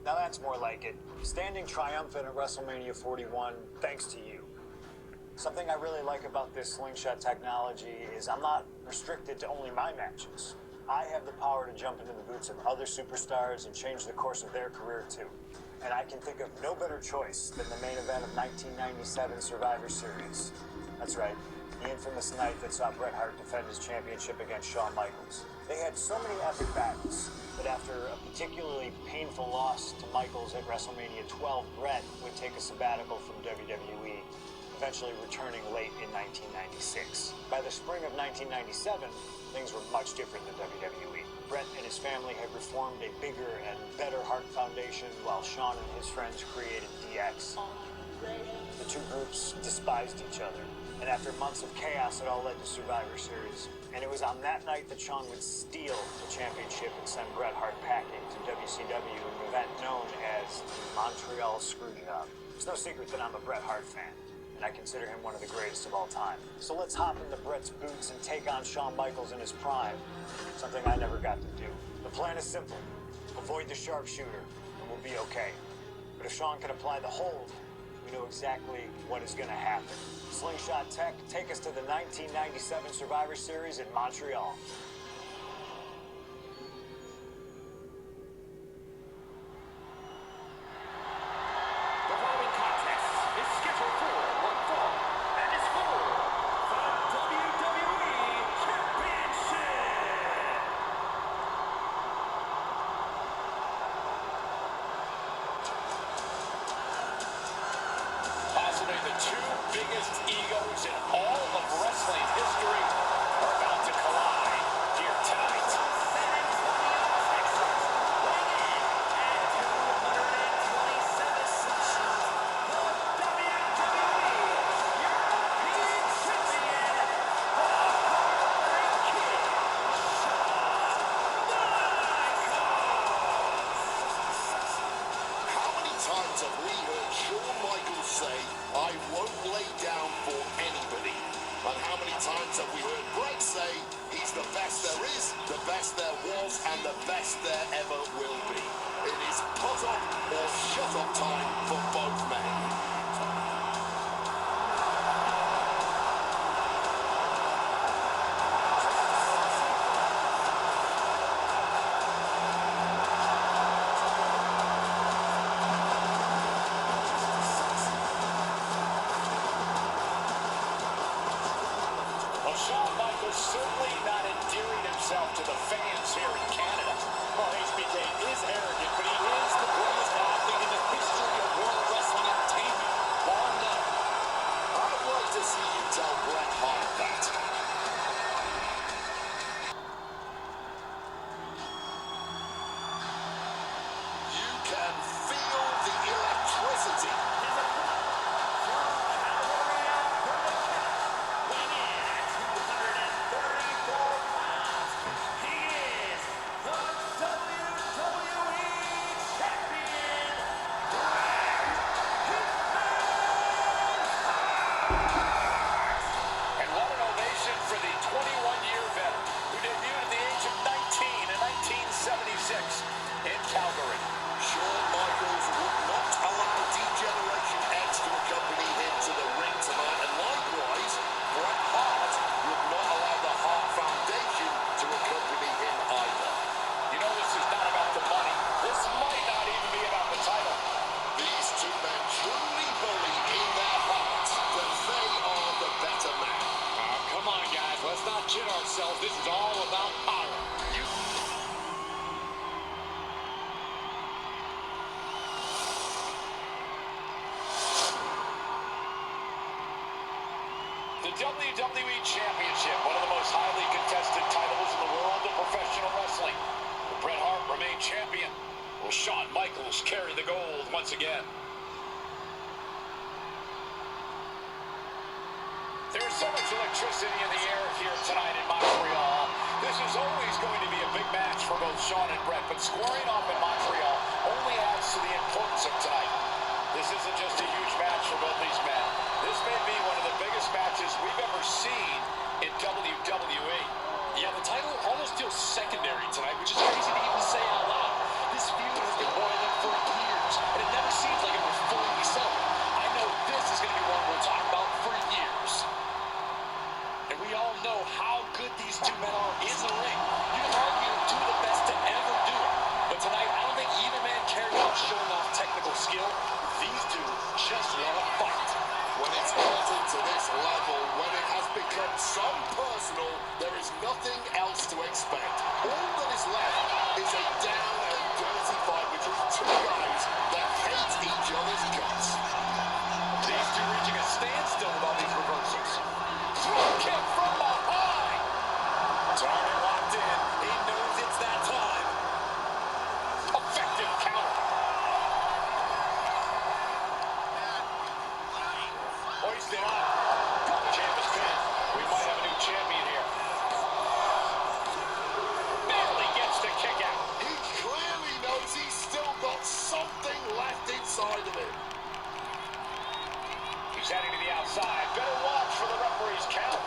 Now that's more like it. Standing triumphant at WrestleMania 41, thanks to you. Something I really like about this slingshot technology is I'm not restricted to only my matches. I have the power to jump into the boots of other superstars and change the course of their career too. And I can think of no better choice than the main event of 1997 Survivor Series. That's right, the infamous night that saw Bret Hart defend his championship against Shawn Michaels. They had so many epic battles that after a particularly painful loss to Michaels at WrestleMania 12, Bret would take a sabbatical from WWE, eventually returning late in 1996. By the spring of 1997, things were much different than WWE. Bret and his family had reformed a bigger and better Hart Foundation, while Shawn and his friends created DX. The two groups despised each other, and after months of chaos, it all led to Survivor Series. And it was on that night that Shawn would steal the championship and send Bret Hart packing to WCW in an event known as the Montreal Screwjob. It's no secret that I'm a Bret Hart fan, and I consider him one of the greatest of all time. So let's hop into Bret's boots and take on Shawn Michaels in his prime, something I never got to do. The plan is simple. Avoid the sharpshooter, and we'll be okay. But if Shawn can apply the hold, we know exactly what is going to happen. Slingshot Tech, take us to the 1997 Survivor Series in Montreal. The two biggest egos in all of wrestling history are about to collide here tonight. San Antonio, Texas, weighing in at 227 sessions, the WWE European Champion, the Heartbreak Kid, Shawn Michaels. How many times have we heard Shawn Michaels say, "I won't lay down for anybody"? And how many times have we heard Bret say, "He's the best there is, the best there was, and the best there ever will be"? It is put up or shut up time for both men. Shawn Michaels certainly not endearing himself to the fans here in Canada. Well, HBK is arrogant, but he is the greatest athlete in the history of World Wrestling Entertainment. Bar none. I'd like to see you tell Bret Hart that. You can feel the electricity. In Calgary. Shawn Michaels would not allow Degeneration X to accompany him to the ring tonight, and likewise, Bret Hart would not allow the Hart Foundation to accompany him either. You know, this is not about the money. This might not even be about the title. These two men truly believe in their hearts that they are the better man. Come on, guys. Let's not kid ourselves. This is all about power. The WWE Championship, one of the most highly contested titles in the world of professional wrestling. Will Bret Hart remain champion? Will Shawn Michaels carry the gold once again? There's so much electricity in the air here tonight in Montreal. This is always going to be a big match for both Shawn and Bret, but squaring off in Montreal only adds to the importance of tonight. This isn't just a huge match for both these men. This may be one of the biggest matches we've ever seen in WWE. Yeah, the title almost feels secondary tonight, which is crazy to even say out loud. This feud has been boiling for years. to this level, when it has become so personal, there is nothing else to expect. All that is left is a down and dirty fight between two guys that hate each other's guts. These two reaching a standstill with all these reversals. Throw kick from behind. Target locked in. He knows it's that time. Effective counter. Hoisted up. Champ is pinned. We might have a new champion here. Barely gets the kick out. He clearly knows he's still got something left inside of him. He's heading to the outside. Better watch for the referee's count.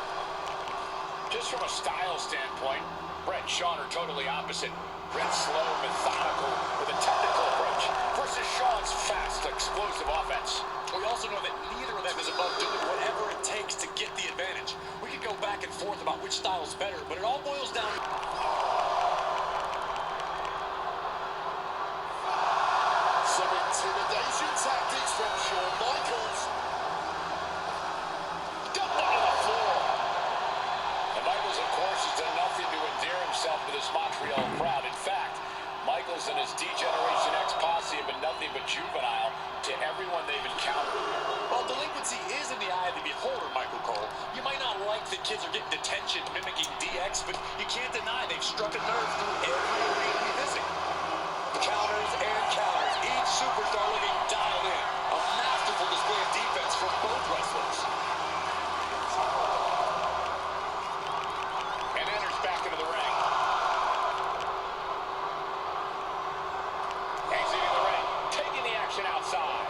Just from a style standpoint, Brett and Shawn are totally opposite. Brett's slow, methodical, with a technical approach, versus Shawn's fast, explosive offense. We also know that neither of them is above doing whatever it takes to get the advantage. We could go back and forth about which style is better, but it all boils down to... Some intimidation tactics from Shawn Michaels. Dumped onto the floor. And Michaels, of course, has done nothing to endear himself to this Montreal crowd. In fact, Michaels and his D-Generation X posse have been nothing but juvenile to everyone they've encountered. Well, delinquency is in the eye of the beholder, Michael Cole. You might not like that kids are getting detention mimicking DX, but you can't deny they've struck a nerve through every arena we visit. Counters and counters, each superstar looking dialed in. A masterful display of defense from both wrestlers. And enters back into the ring. Exiting the ring, taking the action outside.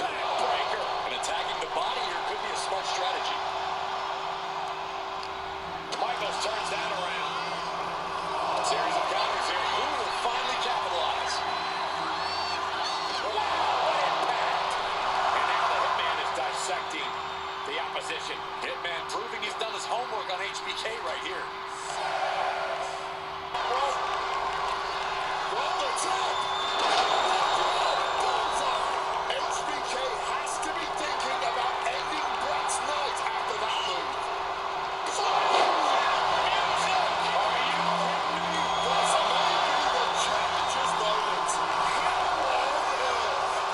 Backbreaker. And attacking the body here could be a smart strategy. Michaels turns that around. A series of counters here. Who will finally capitalize? Wow, what impact! And now the Hitman is dissecting the opposition. Hitman proving he's done his homework on HBK right here. On the top. Bullseye. HBK has to be thinking about ending Brett's night after that move. This may be the changer's moment.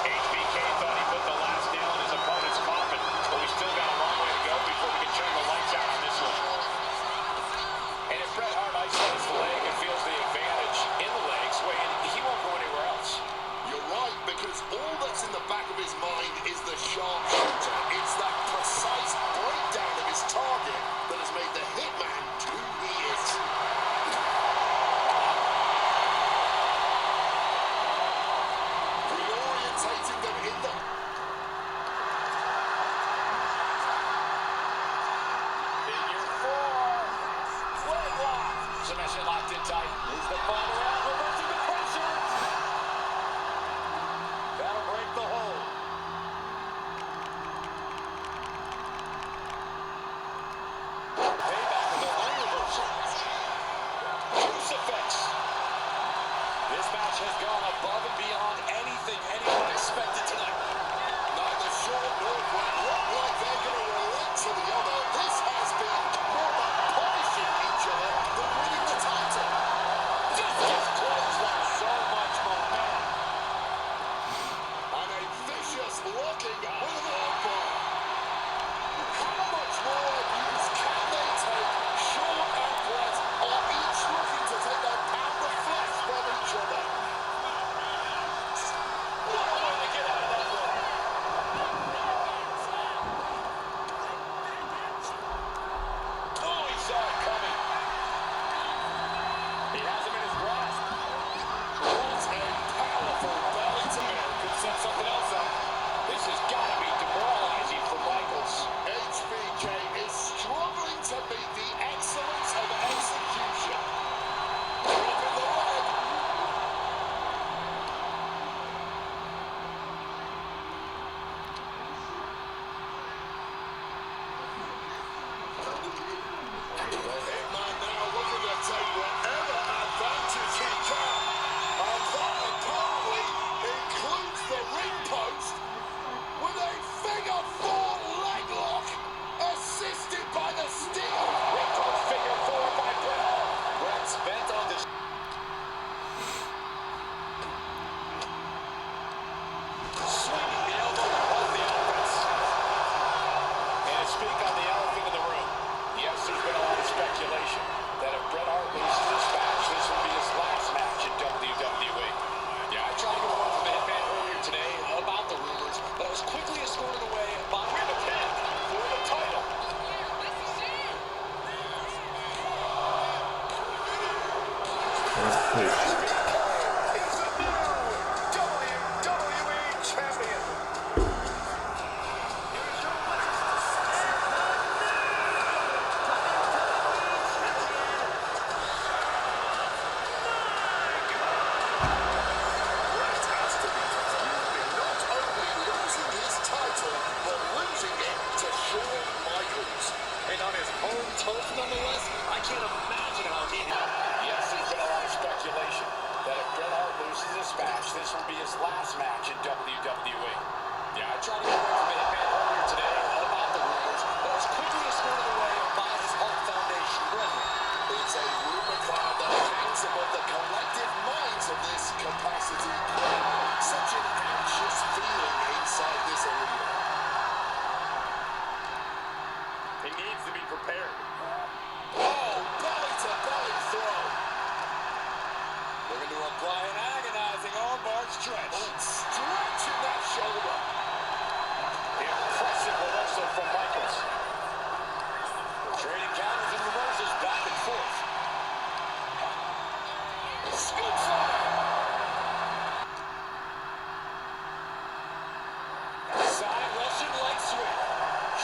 HBK thought he put the last nail in his opponent's coffin, but we still got a long way to go before we can turn the lights out on this one. And if Bret Hart isolates the leg and feels the advantage in the leg sway, he won't go anywhere else. You're right, because all that's in the back of his mind is the sharpshooter. It's that precise breakdown of his target that has made the Hitman who he is. Reorientating them in the... Figure four. Leg lock. Submission locked in tight. Is the final round reversing the pressure? That'll break the hold. Payback with their own reversal. Crucifix. This match has gone above and beyond anything anyone expected tonight. Neither Shawn nor Brett look like they're going to relate to the other. This has been more about punishing each other than winning the title. Just gets close. Let's push. He's the new WWE champion. On his home turf, nonetheless, I can't imagine how he... Yes, there's been a lot of speculation that if Bret Hart loses this match, this will be his last match in WWE. Yeah, I tried to get away from the Hitman earlier today about the rumors, but as quickly as squared away by his Hart Foundation brethren. It's a rumor cloud that hangs above the collective minds of this capacity crowd. Such an anxious feeling inside this arena. He needs to be prepared. Oh, belly-to-belly throw. Looking to apply an agonizing armbar stretch. Oh, stretching that shoulder. Impressive reversal from Michaels. Trading counters and reversals back and forth. Scoops on it. Side Russian leg sweep.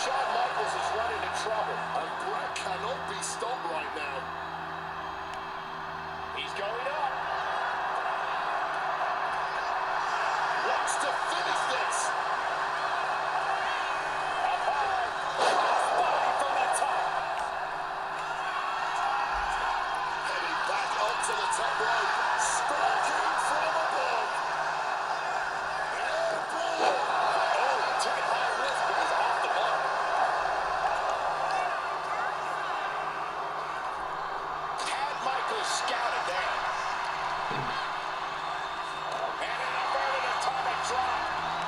Shawn Michaels is running into trouble. And Bret cannot be stopped right now. He's going up. Wants to finish this. Up high. Body from the top. Heading back up to the top rope. Sparking from above. Airball. Oh, took it high risk, but was off the mark. Had Michaels scouted there. And an inverted atomic drop.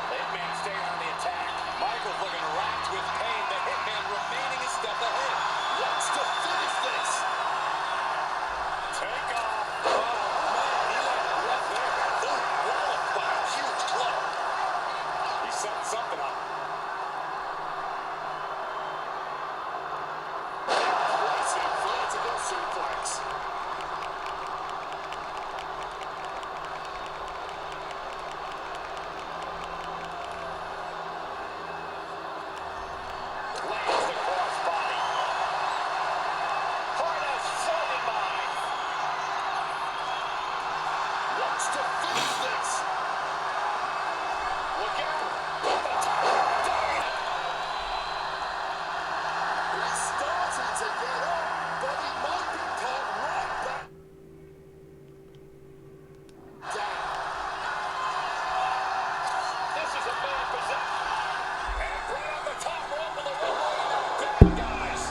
The Hitman staying on the attack. Michaels looking racked with pain. The Hitman remaining a step ahead. Wants to finish this. Take off. Oh, man, he let it rip there. Oh, walloped by a huge club. He's setting something up. Impressive vertical suplex. Lands the crossbody. Hart has floated by. Wants to finish this. Look out. At the top. He's starting to get up, but he might be caught right back down. This is a man possession. And Bret on the top rope of the runway. Bad guys.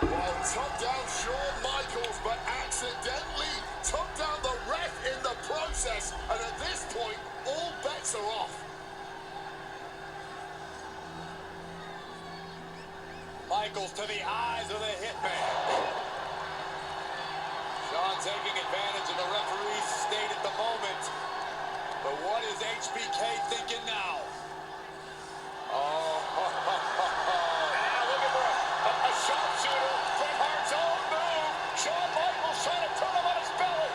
Well, took down Shawn Michaels, but accidentally took down the ref in the process. And at this point, all bets are off. Michaels to the eyes of the Hitman. Shawn taking advantage of the referee's state at the moment. But what is HBK thinking now? Oh, Now looking for a sharpshooter. Bret Hart's own move. Shawn Michaels trying to turn him on his belly.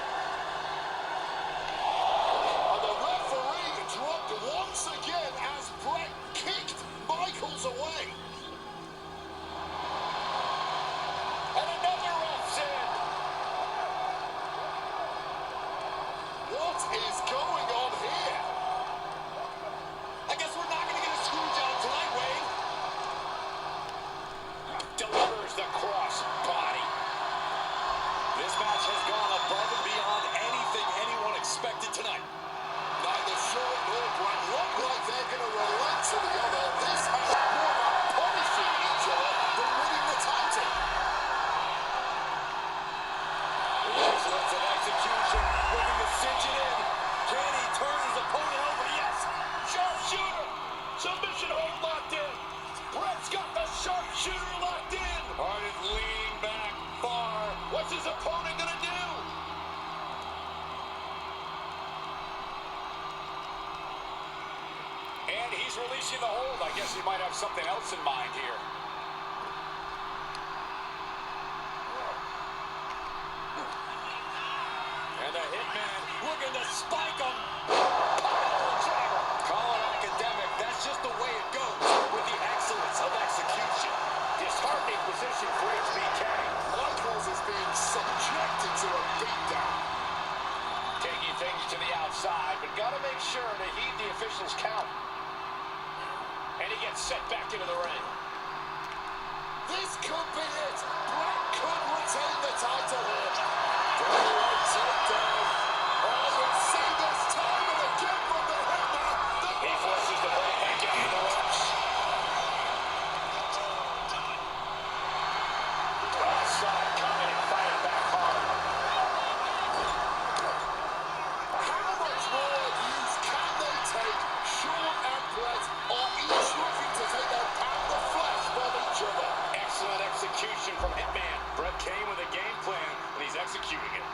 and the referee dropped once again as Bret kicked Michaels away. And another ref's in. What is going on here? I guess we're not going to get a screw job tonight, Wayne. Delivers the cross body. This match has gone above and beyond anything anyone expected tonight. Neither Shawn nor Bret look like they're going to relent to the other. This has more about punishing each other than winning the title. Excellence of execution. Looking to cinch it in. Can he turn his opponent over? Yes! Sharpshooter. Submission hold locked in. Bret's got the sharpshooter locked in. Hart is leaning back far. What's his opponent gonna do? And he's releasing the hold. I guess he might have something else in mind here. spike him. Pile driver. Call it academic. That's just the way it goes with the excellence of execution. Disheartening position for HBK. Michaels is being subjected to a beatdown. Taking things to the outside, but got to make sure to heed the officials' count. And he gets set back into the ring. This could be it. Brett could retain the title here. Brilliant takedown. Oh, we see this time and again from the Hitman. He forces the ball back out of the ropes. Outside coming and fighting back hard. How much more abuse can they take? Shawn and Brett are each looking to take their pound of flesh from each other. Excellent execution from Hitman. Brett came with a game plan, and he's executing it.